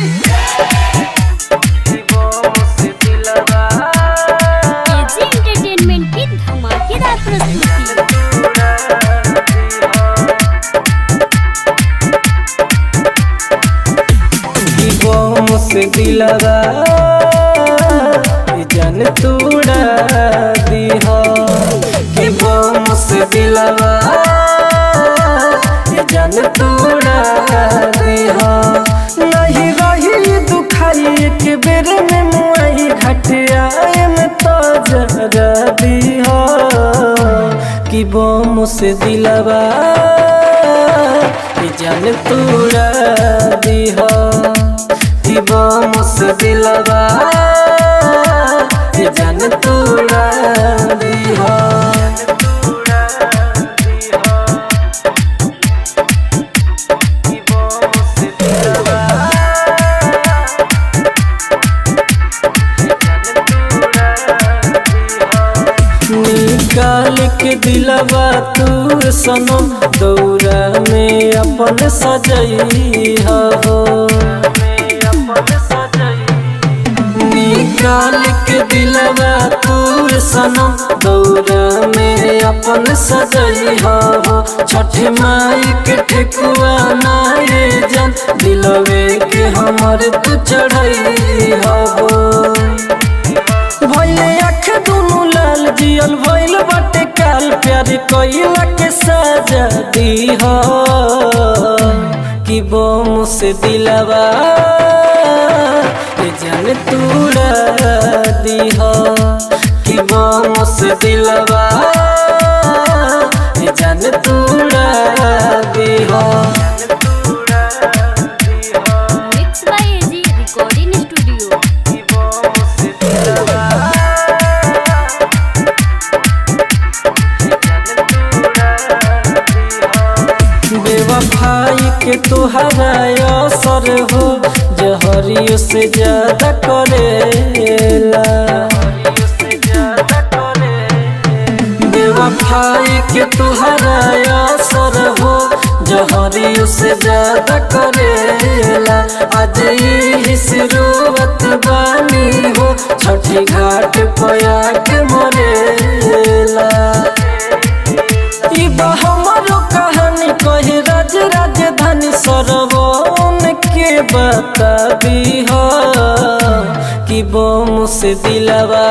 AG entertainment की धमाकेदार प्रस्तुति। से दिलवा जान तोड़ा दीहा कि बम से दिलवा जान तोड़ा दीहा नहीं रही दुखाई के बेर में मुआई घटिया में तो जरा दीहा कि बम से दिलवा जान तोड़ा दीहा बम से दिलवा जान तोड़ा दीहा। निकाल के दिलवा तू सनम दौरा में अपन सजई हो। निकाल के दिलवा तू सनम दौरा में अपन सजई हो। छठ माई के ठेकुआ नाये जन दिलवे के हमर तू चढ़ई हो। भइले आँख दुनु लाल जियल भइल बाटे काल प्यार कइला के सजा दीहा कि बम से दिलवा जान तोड़ा दीहा कि बम से दिलवा जान तोड़ा दीहा। Mix by AG recording studio. बेवफाई के तोहरा असर हो जहरियों से ज्यादा करेला। बेवफाई के तोहरा असर हो जहरियों से ज्यादा करेला। आज ही शुरुआत बानी हो छठी घाट पया के मरेला। हमारो कहानी कहे राज राजधानी सरवन के बता दी हो कि बम से दिलवा